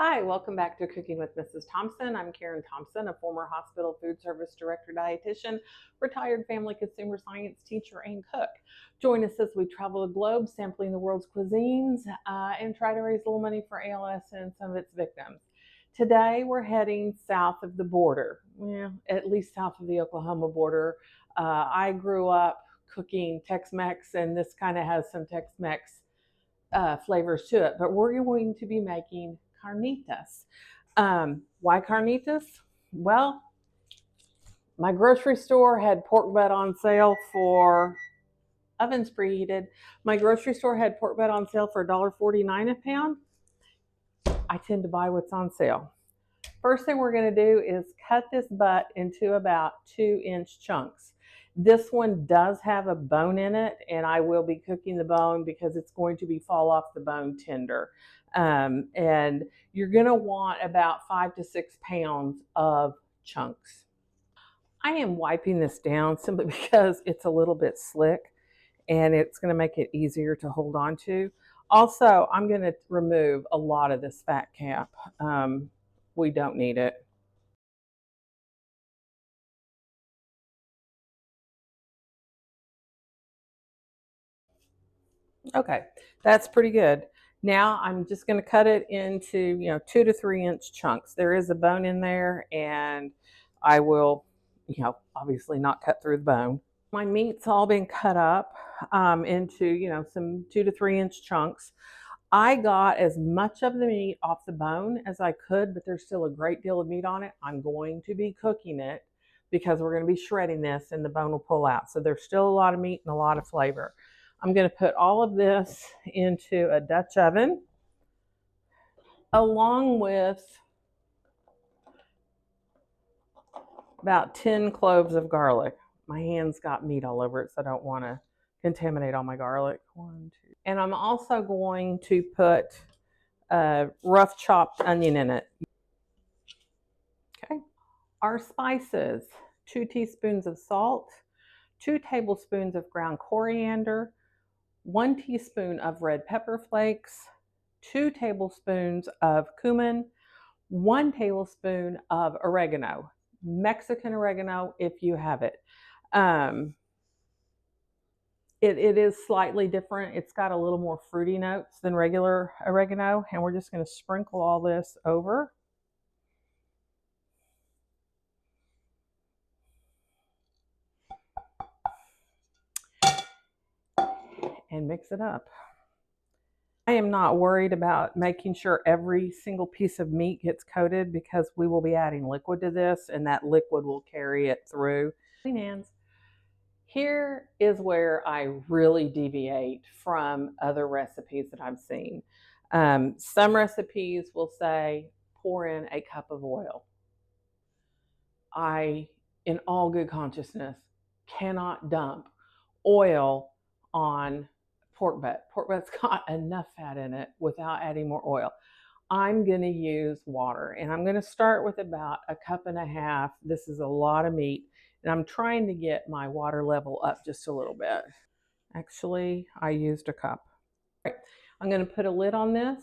Hi, welcome back to Cooking with Mrs. Thompson. I'm Karen Thompson, a former hospital food service director, dietitian, retired family consumer science teacher, and cook. Join us as we travel the globe, sampling the world's cuisines, and try to raise a little money for ALS and some of its victims. Today, we're heading south of the border, at least south of the Oklahoma border. I grew up cooking Tex-Mex, and this kind of has some Tex-Mex flavors to it, but we're going to be making carnitas. Why carnitas? Well, my grocery store had pork butt on sale for ovens preheated. My grocery store had pork butt on sale for $1.49 a pound. I tend to buy what's on sale. First thing we're going to do is cut this butt into about 2-inch chunks. This one does have a bone in it, and I will be cooking the bone because it's going to be fall off the bone tender. And you're going to want about 5 to 6 pounds of chunks. I am wiping this down simply because it's a little bit slick and it's going to make it easier to hold on to. Also, I'm going to remove a lot of this fat cap. We don't need it. Okay, that's pretty good. Now I'm just going to cut it into 2 to 3 inch chunks. There is a bone in there, and I will obviously not cut through the bone. My meat's all been cut up into some 2 to 3 inch chunks. I got as much of the meat off the bone as I could, but there's still a great deal of meat on it. I'm going to be cooking it because we're going to be shredding this and the bone will pull out. So there's still a lot of meat and a lot of flavor. I'm going to put all of this into a Dutch oven along with about 10 cloves of garlic. My hands got meat all over it, so I don't want to contaminate all my garlic. 1, 2. And I'm also going to put a rough chopped onion in it. Okay. Our spices: 2 teaspoons of salt, 2 tablespoons of ground coriander, 1 teaspoon of red pepper flakes, 2 tablespoons of cumin, 1 tablespoon of oregano, Mexican oregano if you have it. It is slightly different. It's got a little more fruity notes than regular oregano, and we're just going to sprinkle all this over. And mix it up. I am not worried about making sure every single piece of meat gets coated because we will be adding liquid to this, and that liquid will carry it through. Clean hands. Here is where I really deviate from other recipes that I've seen. Some recipes will say pour in a cup of oil. I, in all good consciousness, cannot dump oil on pork butt. Pork butt's got enough fat in it without adding more oil. I'm going to use water, and I'm going to start with about 1.5 cups. This is a lot of meat, and I'm trying to get my water level up just a little bit. Actually, I used 1 cup. Right. I'm going to put a lid on this.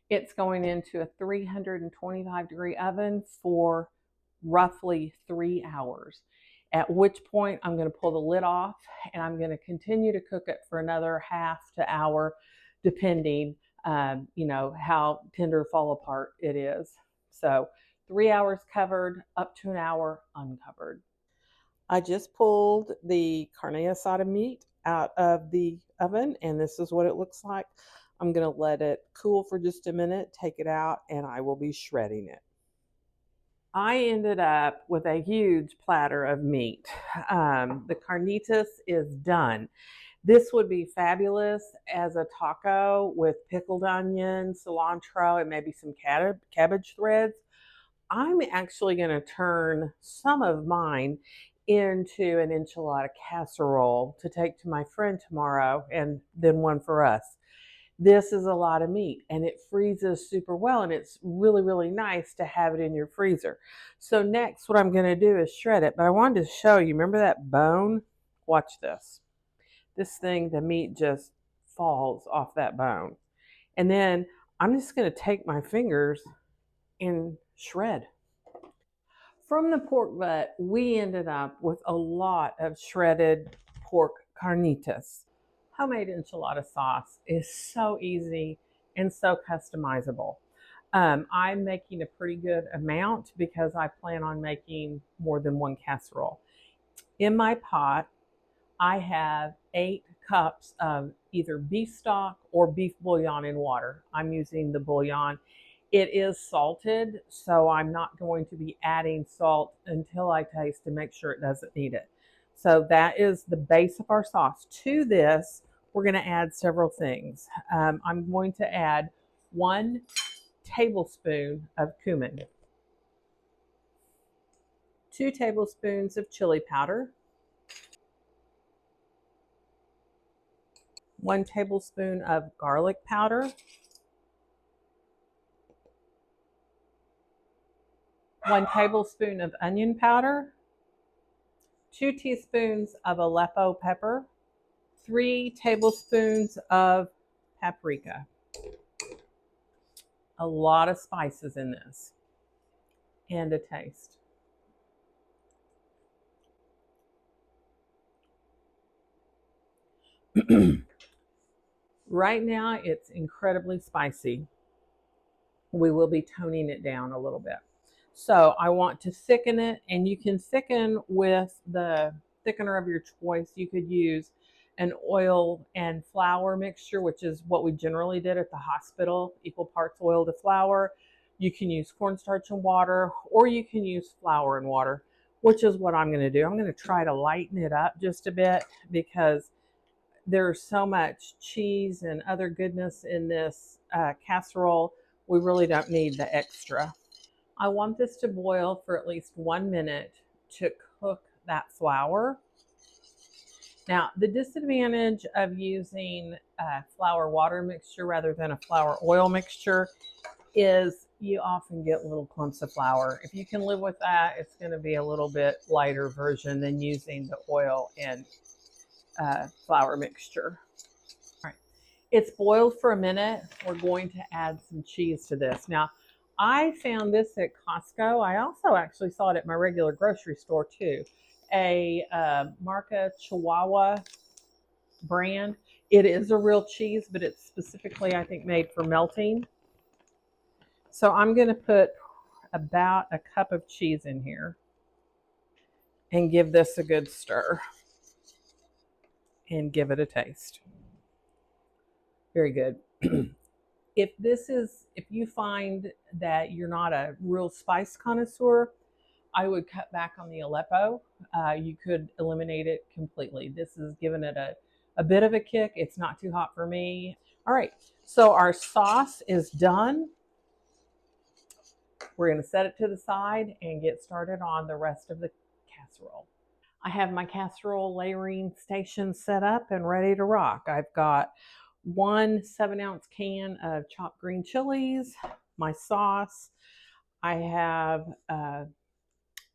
It's going into a 325-degree oven for roughly 3 hours, at which point I'm going to pull the lid off and I'm going to continue to cook it for another half to hour, depending how tender fall apart it is. So 3 hours covered, up to an hour uncovered. I just pulled the carne asada meat out of the oven, and this is what it looks like. I'm going to let it cool for just a minute, take it out, and I will be shredding it. I ended up with a huge platter of meat. The carnitas is done. This would be fabulous as a taco with pickled onion, cilantro, and maybe some cabbage threads. I'm actually going to turn some of mine into an enchilada casserole to take to my friend tomorrow, and then one for us. This is a lot of meat, and it freezes super well, and it's really, really nice to have it in your freezer. So next, what I'm going to do is shred it, but I wanted to show you, remember that bone? Watch this. This thing, the meat just falls off that bone. And then I'm just going to take my fingers and shred. From the pork butt, we ended up with a lot of shredded pork carnitas. Homemade enchilada sauce is so easy and so customizable. I'm making a pretty good amount because I plan on making more than one casserole. In my pot, I have 8 cups of either beef stock or beef bouillon in water. I'm using the bouillon. It is salted, so I'm not going to be adding salt until I taste to make sure it doesn't need it. So that is the base of our sauce. To this, we're going to add several things. I'm going to add 1 tablespoon of cumin, 2 tablespoons of chili powder, 1 tablespoon of garlic powder, 1 tablespoon of onion powder, 2 teaspoons of Aleppo pepper, 3 tablespoons of paprika. A lot of spices in this, and a taste. Right now, it's incredibly spicy. We will be toning it down a little bit. So I want to thicken it, and you can thicken with the thickener of your choice. You could use an oil and flour mixture, which is what we generally did at the hospital, equal parts oil to flour. You can use cornstarch and water, or you can use flour and water, which is what I'm going to do. I'm going to try to lighten it up just a bit because there's so much cheese and other goodness in this casserole. We really don't need the extra. I want this to boil for at least 1 minute to cook that flour. Now, the disadvantage of using a flour water mixture rather than a flour oil mixture is you often get little clumps of flour. If you can live with that, it's going to be a little bit lighter version than using the oil and flour mixture. All right, it's boiled for a minute. We're going to add some cheese to this. Now, I found this at Costco. I also actually saw it at my regular grocery store too. A Marca Chihuahua brand. It is a real cheese, but it's specifically, I think, made for melting. So I'm going to put about a cup of cheese in here and give this a good stir and give it a taste. Very good. If you find that you're not a real spice connoisseur, I would cut back on the Aleppo. You could eliminate it completely. This is giving it a bit of a kick. It's not too hot for me. All right, so our sauce is done. We're going to set it to the side and get started on the rest of the casserole. I have my casserole layering station set up and ready to rock. I've got 1 7-ounce can of chopped green chilies, my sauce. I have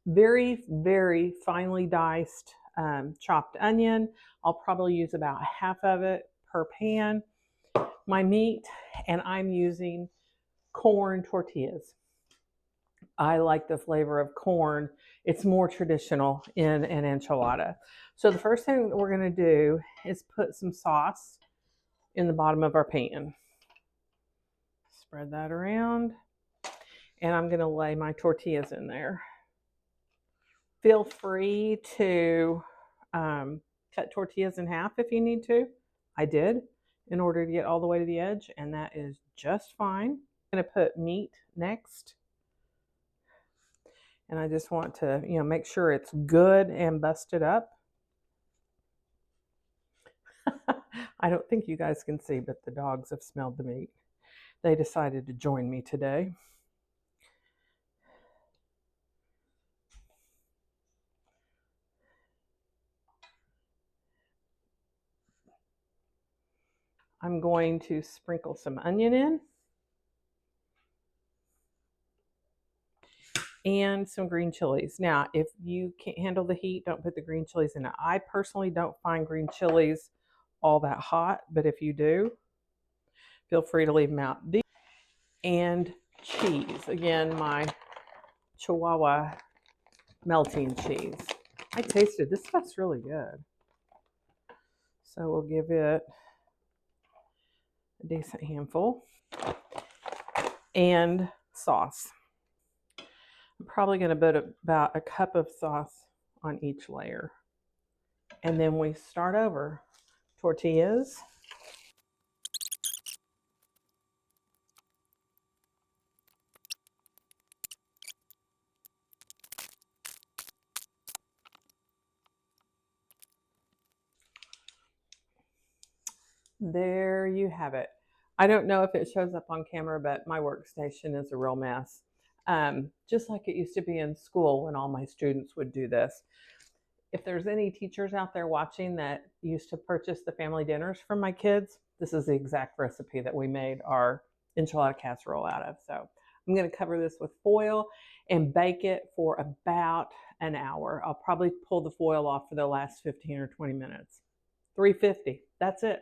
very, very finely diced chopped onion. I'll probably use about half of it per pan. My meat, and I'm using corn tortillas. I like the flavor of corn. It's more traditional in an enchilada. So the first thing that we're going to do is put some sauce in the bottom of our pan. Spread that around. And I'm going to lay my tortillas in there. Feel free to cut tortillas in half if you need to. I did in order to get all the way to the edge, and that is just fine. I'm going to put meat next. And I just want to, make sure it's good and busted up. I don't think you guys can see, but the dogs have smelled the meat. They decided to join me today. I'm going to sprinkle some onion in and some green chilies. Now, if you can't handle the heat, don't put the green chilies in it. I personally don't find green chilies all that hot, but if you do, feel free to leave them out. and cheese. Again, my Chihuahua melting cheese. I tasted this stuff's really good. So we'll give it a decent handful. And sauce. I'm probably going to put about a cup of sauce on each layer. And then we start over. Tortillas. There you have it. I don't know if it shows up on camera, but my workstation is a real mess. Just like it used to be in school when all my students would do this. If there's any teachers out there watching that used to purchase the family dinners from my kids, this is the exact recipe that we made our enchilada casserole out of. So I'm going to cover this with foil and bake it for about an hour. I'll probably pull the foil off for the last 15 or 20 minutes. 350. That's it.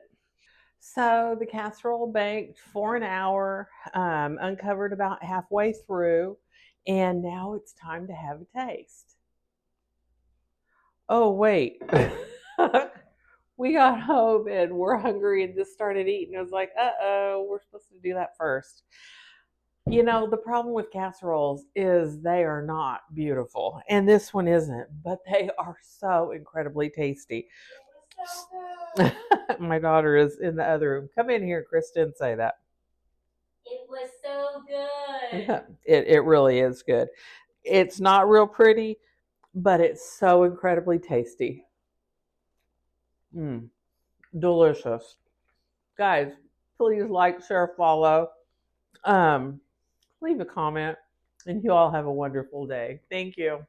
So the casserole baked for an hour, uncovered about halfway through, and now it's time to have a taste. Oh, wait. We got home and we're hungry and just started eating. I was like, uh-oh, we're supposed to do that first. You know, the problem with casseroles is they are not beautiful. And this one isn't, but they are so incredibly tasty. So my daughter is in the other room. Come in here, Kristen, say that. It was so good. It really is good. It's not real pretty, but it's so incredibly tasty. Delicious. Guys, please like, share, follow. Leave a comment, and you all have a wonderful day. Thank you.